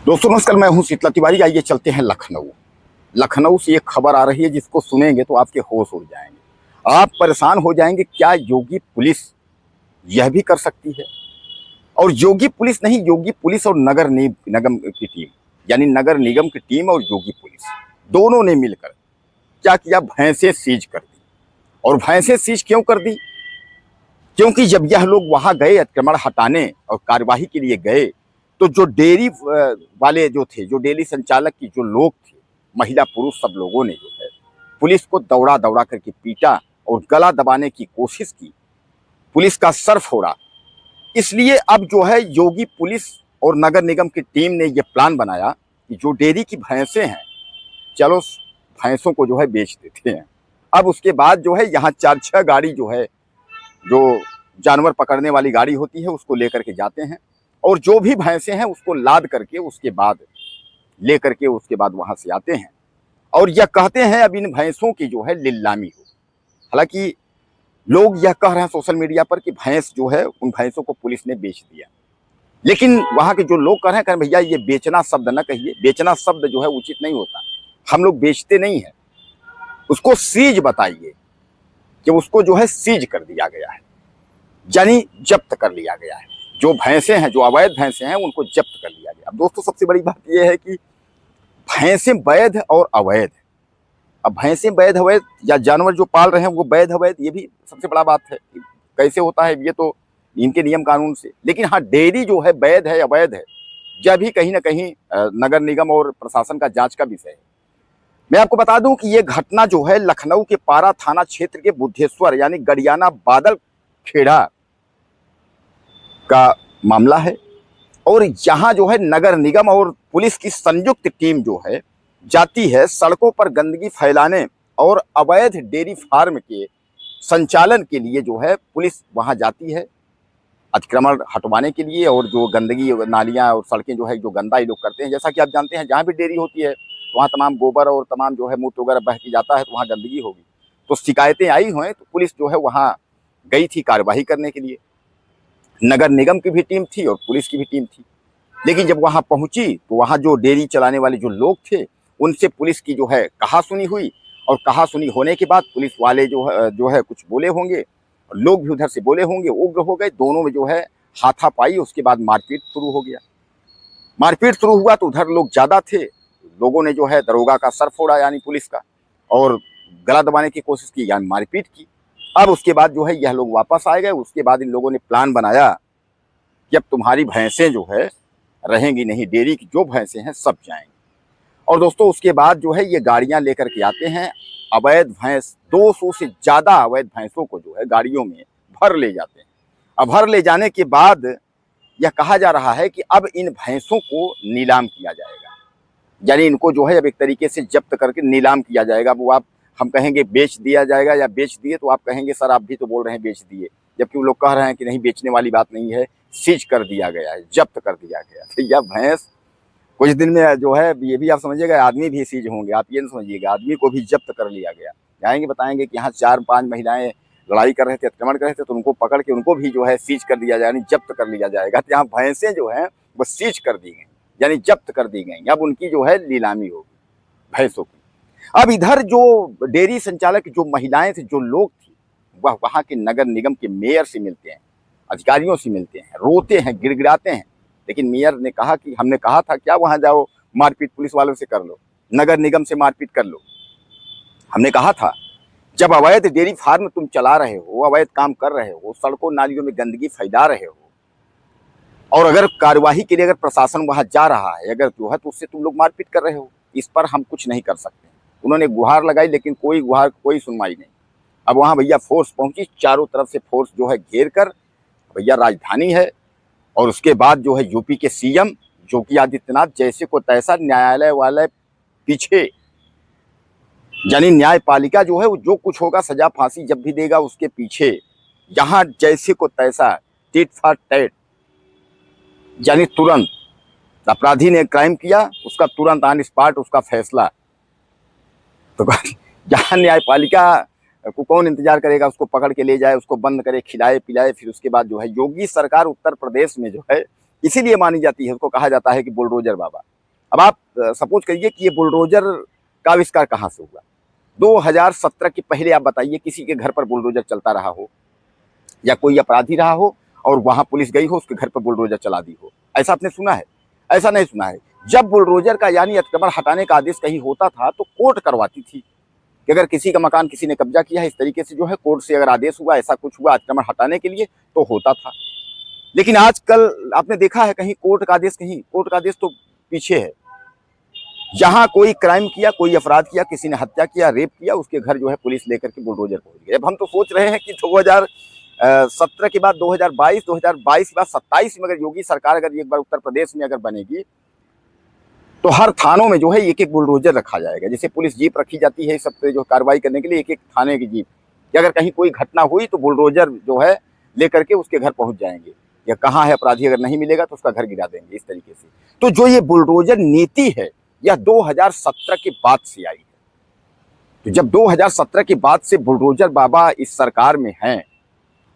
दोस्तों नमस्कार, मैं हूं शीतला तिवारी। आइए चलते हैं लखनऊ। लखनऊ से एक खबर आ रही है जिसको सुनेंगे तो आपके होश उड़ जाएंगे। आप परेशान हो जाएंगे, क्या योगी पुलिस यह भी कर सकती है? और योगी पुलिस नहीं, योगी पुलिस और निगम की टीम, यानी नगर निगम की टीम और योगी पुलिस दोनों ने मिलकर क्या किया, भैंसें सीज कर दी। और भैंसें सीज क्यों कर दी? क्योंकि जब यह लोग वहां गए अतिक्रमण हटाने और कार्यवाही के लिए गए, तो जो डेयरी वाले जो थे, जो डेयरी संचालक की जो लोग थे, महिला पुरुष सब लोगों ने जो है पुलिस को दौड़ा दौड़ा करके पीटा और गला दबाने की कोशिश की। पुलिस का सर फोड़ा। इसलिए अब जो है योगी पुलिस और नगर निगम की टीम ने यह प्लान बनाया कि जो डेयरी की भैंसें हैं, चलो भैंसों को जो है बेच देते हैं। अब उसके बाद जो है यहाँ 4-6 गाड़ी जो है, जो जानवर पकड़ने वाली गाड़ी होती है, उसको लेकर के जाते हैं और जो भी भैंसें हैं उसको लाद करके उसके बाद लेकर के उसके बाद वहां से आते हैं और यह कहते हैं अब इन भैंसों की जो है नीलामी हो। हालांकि लोग यह कह रहे हैं सोशल मीडिया पर कि भैंस जो है, उन भैंसों को पुलिस ने बेच दिया, लेकिन वहां के जो लोग कह रहे हैं भैया ये बेचना शब्द न कहिए, बेचना शब्द जो है उचित नहीं होता। हम लोग बेचते नहीं है, उसको सीज बताइए कि उसको जो है सीज कर दिया गया है, यानी जब्त कर लिया गया है। जो भैंसें हैं, जो अवैध भैंसें हैं, उनको जब्त कर लिया गया। अब दोस्तों सबसे बड़ी बात यह है कि भैंसें वैध और अवैध। अब भैंसें वैध अवैध या जानवर जो पाल रहे हैं वो वैध अवैध, ये भी सबसे बड़ा बात है। कैसे होता है ये तो इनके नियम कानून से, लेकिन हाँ डेयरी जो है वैध है अवैध है, यह भी कहीं ना कहीं नगर निगम और प्रशासन का जांच का विषय है। मैं आपको बता दूं कि ये घटना जो है लखनऊ के पारा थाना क्षेत्र के बुद्धेश्वर यानी गड़ियाना बादल खेड़ा का मामला है। और यहाँ जो है नगर निगम और पुलिस की संयुक्त टीम जो है जाती है सड़कों पर गंदगी फैलाने और अवैध डेयरी फार्म के संचालन के लिए जो है पुलिस वहां जाती है अतिक्रमण हटवाने के लिए। और जो गंदगी नालियां और सड़कें जो है जो गंदा ये लोग करते हैं, जैसा कि आप जानते हैं जहाँ भी डेयरी होती है वहाँ तमाम गोबर और तमाम जो है मूत्र वगैरह बह के जाता है, तो वहाँ गंदगी होगी। तो शिकायतें आई हुई, तो पुलिस जो है वहाँ गई थी कार्यवाही करने के लिए। नगर निगम की भी टीम थी और पुलिस की भी टीम थी, लेकिन जब वहां पहुंची तो वहां जो डेयरी चलाने वाले जो लोग थे उनसे पुलिस की जो है कहासुनी हुई। और कहासुनी होने के बाद पुलिस वाले जो है कुछ बोले होंगे, लोग भी उधर से बोले होंगे, उग्र हो गए। दोनों में जो है हाथापाई, उसके बाद मारपीट शुरू हो गया। मारपीट शुरू हुआ तो उधर लोग ज्यादा थे, लोगों ने जो है दरोगा का सर फोड़ा यानी पुलिस का, और गला दबाने की कोशिश की यानी मारपीट की। अब उसके बाद जो है यह लोग वापस आ गए। उसके बाद इन लोगों ने प्लान बनाया कि अब तुम्हारी भैंसें जो है रहेंगी नहीं, डेयरी की जो भैंसें हैं सब जाएंगी। और दोस्तों उसके बाद जो है ये गाड़ियां लेकर के आते हैं, अवैध भैंस 200 से ज्यादा अवैध भैंसों को जो है गाड़ियों में भर ले जाते हैं। अब भर ले जाने के बाद यह कहा जा रहा है कि अब इन भैंसों को नीलाम किया जाएगा, यानी इनको जो है अब एक तरीके से जब्त करके नीलाम किया जाएगा। वो आप हम कहेंगे बेच दिया जाएगा या बेच दिए, तो आप कहेंगे सर आप भी तो बोल रहे हैं बेच दिए, जबकि वो लोग कह रहे हैं कि नहीं बेचने वाली बात नहीं है, सीज कर दिया गया है, जब्त कर दिया गया। तो यह भैंस कुछ दिन में जो है ये भी आप समझिएगा आदमी भी सीज होंगे। आप ये नहीं समझिएगा आदमी को भी जब्त कर लिया गया। जाएंगे बताएंगे कि यहाँ 4-5 महिलाएं लड़ाई कर रहे थे, अतिक्रमण कर रहे थे, तो उनको पकड़ के उनको भी जो है सीज कर दिया जाए, यानी जब्त कर लिया जाएगा। तो यहाँ भैंसें जो है वो सीज कर दी गई, यानी जब्त कर दी गई। अब उनकी जो है नीलामी होगी भैंसों की। अब इधर जो डेयरी संचालक जो महिलाएं थे, जो लोग थी, वह वहां के नगर निगम के मेयर से मिलते हैं, अधिकारियों से मिलते हैं, रोते हैं, गिड़गिड़ाते हैं। लेकिन मेयर ने कहा कि हमने कहा था क्या वहां जाओ मारपीट पुलिस वालों से कर लो, नगर निगम से मारपीट कर लो। हमने कहा था जब अवैध डेयरी फार्म तुम चला रहे हो, अवैध काम कर रहे हो, सड़कों नालियों में गंदगी फैला रहे हो, और अगर कार्यवाही के लिए अगर प्रशासन वहां जा रहा है अगर जो है, तो उससे तुम लोग मारपीट कर रहे हो, इस पर हम कुछ नहीं कर सकते। उन्होंने गुहार लगाई, लेकिन कोई सुनवाई नहीं। अब वहां भैया फोर्स पहुंची, चारों तरफ से फोर्स जो है घेर कर, भैया राजधानी है, और उसके बाद जो है यूपी के सीएम योगी आदित्यनाथ जैसे को तैसा, न्यायालय वाले पीछे, यानी न्यायपालिका जो है वो जो कुछ होगा सजा फांसी जब भी देगा उसके पीछे। यहाँ जैसे को तैसा, टिट फॉर टैट, यानी तुरंत अपराधी ने क्राइम किया उसका तुरंत ऑन स्पॉट उसका फैसला। तो यहाँ न्यायपालिका को कौन इंतजार करेगा, उसको पकड़ के ले जाए, उसको बंद करे, खिलाए पिलाए। फिर उसके बाद जो है योगी सरकार उत्तर प्रदेश में जो है इसीलिए मानी जाती है, उसको कहा जाता है कि बुलडोजर बाबा। अब आप सपोज करिए कि ये बुलडोजर का आविष्कार कहाँ से हुआ। 2017 के पहले आप बताइए किसी के घर पर बुलडोजर चलता रहा हो, या कोई अपराधी रहा हो और वहां पुलिस गई हो उसके घर पर बुलडोजर चला दी हो, ऐसा आपने सुना है? ऐसा नहीं सुना है। जब बुलडोजर का यानी अतिक्रमण हटाने का आदेश कहीं होता था तो कोर्ट करवाती थी कि अगर किसी का मकान किसी ने कब्जा किया है, इस तरीके से जो है कोर्ट से अगर आदेश हुआ, ऐसा कुछ हुआ अतिक्रमण हटाने के लिए, तो होता था। लेकिन आजकल आपने देखा है कहीं कोर्ट का आदेश, कहीं कोर्ट का आदेश तो पीछे है। जहां कोई क्राइम किया, कोई अपराध किया, किसी ने हत्या किया, रेप किया, उसके घर जो है पुलिस लेकर के बुलडोजर पहुंच गई। अब हम तो सोच रहे हैं कि 2017 के बाद 2022 के बाद 27 में अगर योगी सरकार अगर एक बार उत्तर प्रदेश में अगर बनेगी तो हर थानों में जो है एक एक बुलडोजर रखा जाएगा। जैसे पुलिस जीप रखी जाती है सब पे जो कार्रवाई करने के लिए, एक एक थाने की जीप, कि अगर कहीं कोई घटना हुई तो बुलडोजर जो है लेकर के उसके घर पहुंच जाएंगे, या कहाँ है अपराधी, अगर नहीं मिलेगा तो उसका घर गिरा देंगे, इस तरीके से। तो जो ये बुलडोजर नीति है यह 2017 के बाद से आई है। तो जब 2017 के बाद से बुलडोजर बाबा इस सरकार में हैं,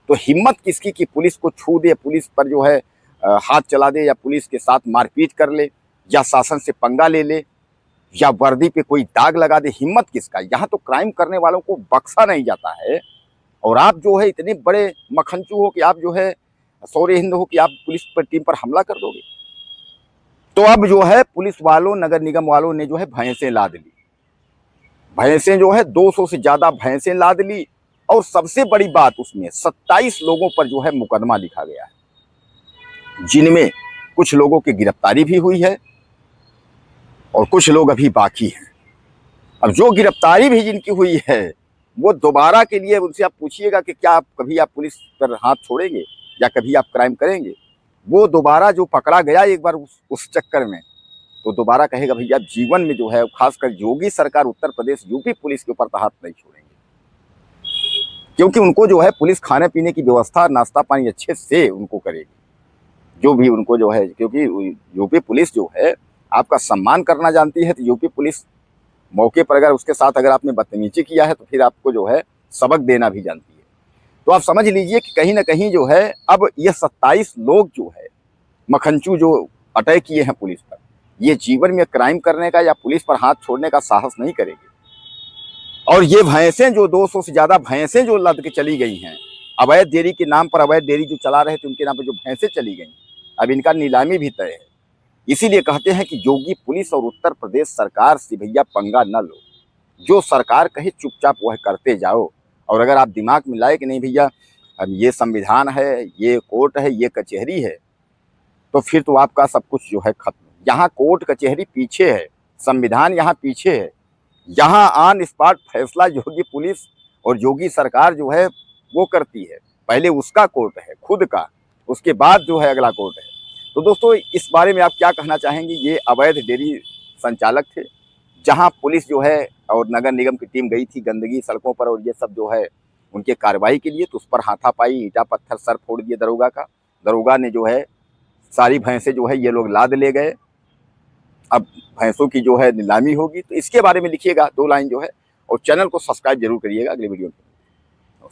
तो हिम्मत किसकी कि पुलिस को छू दे, पुलिस पर जो है हाथ चला दे, या पुलिस के साथ मारपीट कर ले, या शासन से पंगा ले ले, या वर्दी पे कोई दाग लगा दे। हिम्मत किसका? यहाँ तो क्राइम करने वालों को बख्शा नहीं जाता है, और आप जो है इतने बड़े मखंचू हो कि आप जो है शौर्य हिंद हो कि आप पुलिस पर टीम पर हमला कर दोगे। तो अब जो है पुलिस वालों, नगर निगम वालों ने जो है भैंसें लाद ली। भैंसें जो है 200 से ज्यादा भैंसें लाद ली, और सबसे बड़ी बात उसमें 27 लोगों पर जो है मुकदमा लिखा गया है, जिनमें कुछ लोगों की गिरफ्तारी भी हुई है और कुछ लोग अभी बाकी हैं। अब जो गिरफ्तारी भी जिनकी हुई है वो दोबारा के लिए उनसे आप पूछिएगा कि क्या आप कभी आप पुलिस पर हाथ छोड़ेंगे या कभी आप क्राइम करेंगे। वो दोबारा जो पकड़ा गया एक बार उस चक्कर में, तो दोबारा कहेगा भैया जीवन में जो है, खासकर योगी सरकार उत्तर प्रदेश यूपी पुलिस के ऊपर तो हाथ नहीं छोड़ेंगे, क्योंकि उनको जो है पुलिस खाने पीने की व्यवस्था, नाश्ता पानी अच्छे से उनको करेगी, जो भी उनको जो है, क्योंकि यूपी पुलिस जो है आपका सम्मान करना जानती है। तो यूपी पुलिस मौके पर अगर उसके साथ अगर आपने बदतमीजी किया है तो फिर आपको जो है सबक देना भी जानती है। तो आप समझ लीजिए कि कहीं ना कहीं जो है अब ये 27 लोग जो है मखंचू जो अटैक किए हैं पुलिस पर, ये जीवन में क्राइम करने का या पुलिस पर हाथ छोड़ने का साहस नहीं करेंगे। और ये भैंसें जो 200 से ज्यादा भैंसें जो लद के चली गई हैं, अवैध डेयरी के नाम पर, अवैध डेयरी जो चला रहे थे उनके नाम पर जो भैंसें चली गई, अब इनका नीलामी भी तय है। इसीलिए कहते हैं कि योगी पुलिस और उत्तर प्रदेश सरकार से भैया पंगा न लो, जो सरकार कहे चुपचाप वह करते जाओ। और अगर आप दिमाग में लाए कि नहीं भैया अब ये संविधान है, ये कोर्ट है, ये कचहरी है, तो फिर तो आपका सब कुछ जो है खत्म। यहाँ कोर्ट कचहरी पीछे है, संविधान यहाँ पीछे है। यहाँ ऑन स्पॉट फैसला योगी पुलिस और योगी सरकार जो है वो करती है। पहले उसका कोर्ट है खुद का, उसके बाद जो है अगला कोर्ट है। तो दोस्तों इस बारे में आप क्या कहना चाहेंगे? ये अवैध डेयरी संचालक थे, जहां पुलिस जो है और नगर निगम की टीम गई थी गंदगी सड़कों पर और ये सब जो है उनके कार्रवाई के लिए, तो उस पर हाथापाई, ईंटा पत्थर सर फोड़ दिए दरोगा का। दरोगा ने जो है सारी भैंसें जो है ये लोग लाद ले गए। अब भैंसों की जो है नीलामी होगी, तो इसके बारे में लिखिएगा 2 लाइन जो है, और चैनल को सब्सक्राइब जरूर करिएगा। अगले वीडियो में।